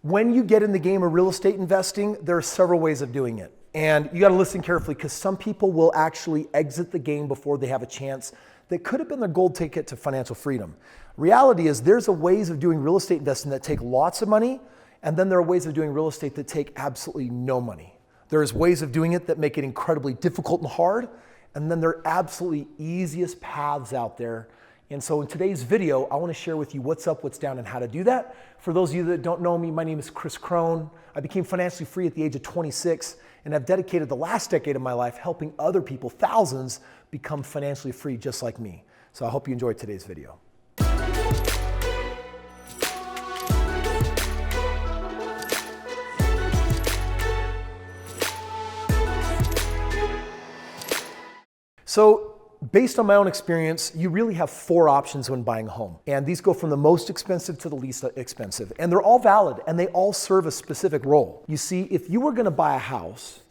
When you get in the game of real estate investing, there are several ways of doing it. And you got to listen carefully because some people will actually exit the game before they have a chance that could have been their gold ticket to financial freedom. Reality is there's ways of doing real estate investing that take lots of money, and then there are ways of doing real estate that take absolutely no money. There's ways of doing it that make it incredibly difficult and hard, and then there are absolutely easiest paths out there. And so in today's video, I want to share with you what's up, what's down, and how to do that. For those of you that don't know me, my name is Kris Krohn. I became financially free at the age of 26, and I've dedicated the last decade of my life helping other people, thousands, become financially free just like me. So I hope you enjoyed today's video. So based on my own experience, you really have four options when buying a home. And these go from the most expensive to the least expensive. And they're all valid and they all serve a specific role. You see, if you were gonna buy a house,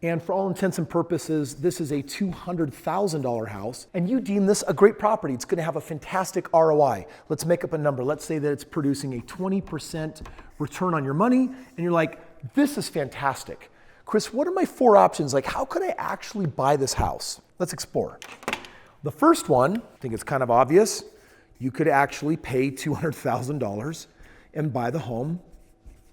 and for all intents and purposes, this is a $200,000 house, and you deem this a great property, it's gonna have a fantastic ROI. Let's make up a number. Let's say that it's producing a 20% return on your money, and you're like, this is fantastic. Kris, what are my four options? Like, how could I actually buy this house? Let's explore. The first one, I think it's kind of obvious. You could actually pay $200,000 and buy the home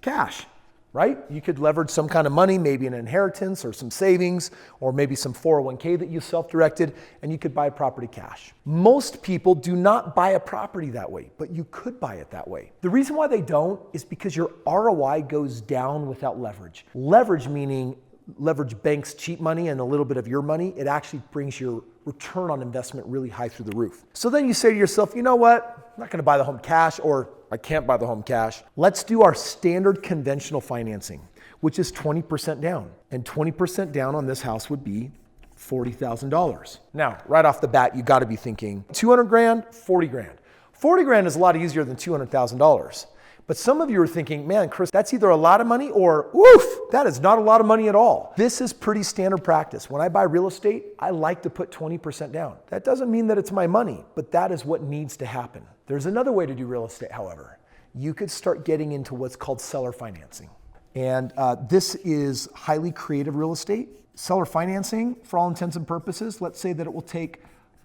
cash, right? You could leverage some kind of money, maybe an inheritance or some savings, or maybe some 401k that you self-directed, and you could buy property cash. Most people do not buy a property that way, but you could buy it that way. The reason why they don't is because your ROI goes down without leverage. Leverage meaning leverage banks cheap money and a little bit of your money. It actually brings your return on investment really high through the roof. So then you say to yourself, you know what? I'm not gonna buy the home cash, or I can't buy the home cash. Let's do our standard conventional financing, which is 20% down. And 20% down on this house would be $40,000. Now, right off the bat, you gotta be thinking 200 grand, 40 grand. 40 grand is a lot easier than $200,000. But some of you are thinking, man, Kris, that's either a lot of money or, woof, that is not a lot of money at all. This is pretty standard practice. When I buy real estate, I like to put 20% down. That doesn't mean that it's my money, but that is what needs to happen. There's another way to do real estate, however. You could start getting into what's called seller financing. And this is highly creative real estate. Seller financing, for all intents and purposes, let's say that it will take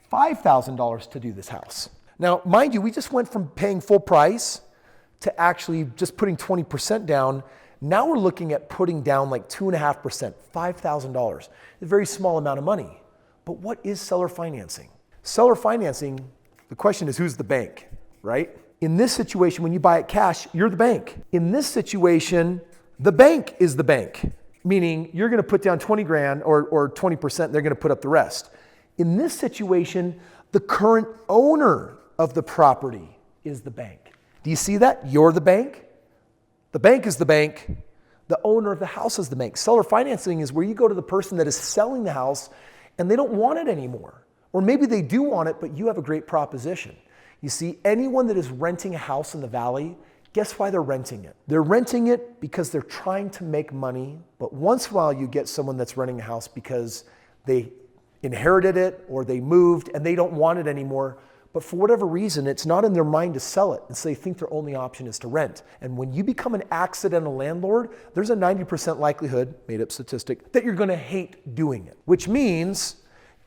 $5,000 to do this house. Now, mind you, we just went from paying full price to actually just putting 20% down. Now we're looking at putting down like 2.5%, $5,000. A very small amount of money. But what is seller financing? Seller financing, the question is, who's the bank, right? In this situation, when you buy it cash, you're the bank. In this situation, the bank is the bank, meaning you're gonna put down 20 grand or 20%, they're gonna put up the rest. In this situation, the current owner of the property is the bank. Do you see that? You're the bank. The bank is the bank. The owner of the house is the bank. Seller financing is where you go to the person that is selling the house and they don't want it anymore. Or maybe they do want it, but you have a great proposition. You see, anyone that is renting a house in the valley, guess why they're renting it? They're renting it because they're trying to make money, but once in a while you get someone that's renting a house because they inherited it or they moved and they don't want it anymore. But for whatever reason, it's not in their mind to sell it. And so they think their only option is to rent. And when you become an accidental landlord, there's a 90% likelihood, made up statistic, that you're gonna hate doing it. Which means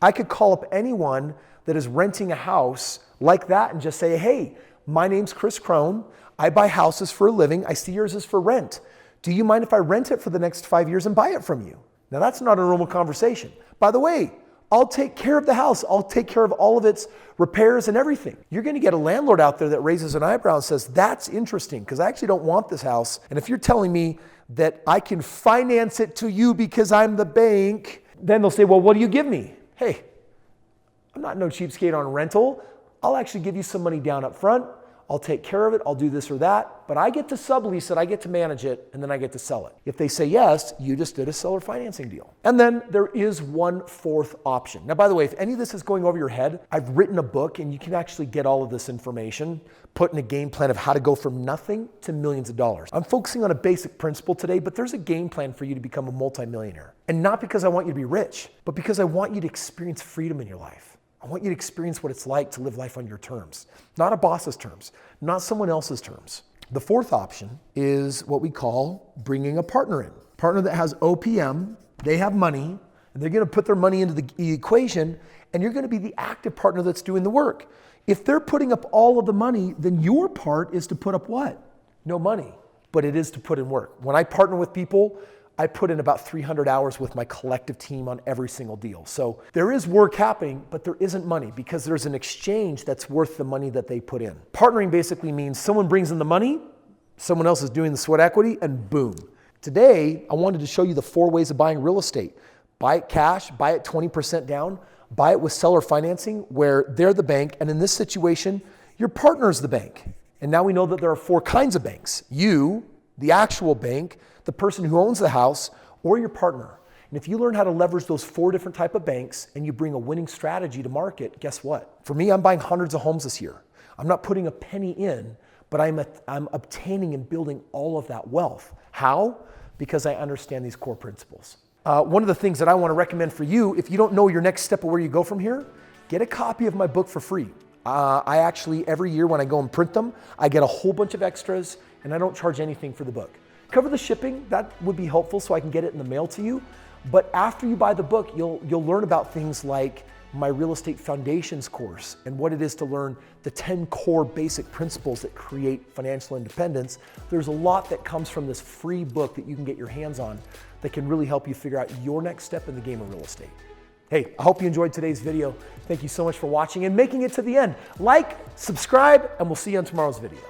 I could call up anyone that is renting a house like that and just say, hey, my name's Kris Krohn. I buy houses for a living. I see yours is for rent. Do you mind if I rent it for the next 5 years and buy it from you? Now that's not a normal conversation. By the way, I'll take care of the house. I'll take care of all of its repairs and everything. You're gonna get a landlord out there that raises an eyebrow and says, that's interesting, because I actually don't want this house. And if you're telling me that I can finance it to you because I'm the bank, then they'll say, well, what do you give me? Hey, I'm not no cheapskate on rental. I'll actually give you some money down up front. I'll take care of it. I'll do this or that, but I get to sublease it. I get to manage it, and then I get to sell it. If they say yes, you just did a seller financing deal. And then there is one fourth option. Now, by the way, if any of this is going over your head, I've written a book and you can actually get all of this information, put in a game plan of how to go from nothing to millions of dollars. I'm focusing on a basic principle today, but there's a game plan for you to become a multimillionaire. And not because I want you to be rich, but because I want you to experience freedom in your life. I want you to experience what it's like to live life on your terms, not a boss's terms, not someone else's terms. The fourth option is what we call bringing a partner in. Partner that has OPM, they have money, and they're gonna put their money into the equation, and you're gonna be the active partner that's doing the work. If they're putting up all of the money, then your part is to put up what? No money, but it is to put in work. When I partner with people, I put in about 300 hours with my collective team on every single deal. So there is work happening, but there isn't money because there's an exchange that's worth the money that they put in. Partnering basically means someone brings in the money, someone else is doing the sweat equity, and boom. Today, I wanted to show you the 4 ways of buying real estate. Buy it cash, buy it 20% down, buy it with seller financing where they're the bank, and in this situation, your partner's the bank. And now we know that there are 4 kinds of banks. You, the actual bank, the person who owns the house, or your partner. And if you learn how to leverage those 4 different type of banks and you bring a winning strategy to market, guess what? For me, I'm buying hundreds of homes this year. I'm not putting a penny in, but I'm obtaining and building all of that wealth. How? Because I understand these core principles. One of the things that I want to recommend for you, if you don't know your next step of where you go from here, get a copy of my book for free. I actually, every year when I go and print them, I get a whole bunch of extras and I don't charge anything for the book. Cover the shipping, that would be helpful so I can get it in the mail to you. But after you buy the book, you'll learn about things like my real estate foundations course and what it is to learn the 10 core basic principles that create financial independence. There's a lot that comes from this free book that you can get your hands on that can really help you figure out your next step in the game of real estate. Hey, I hope you enjoyed today's video. Thank you so much for watching and making it to the end. Like, subscribe, and we'll see you on tomorrow's video.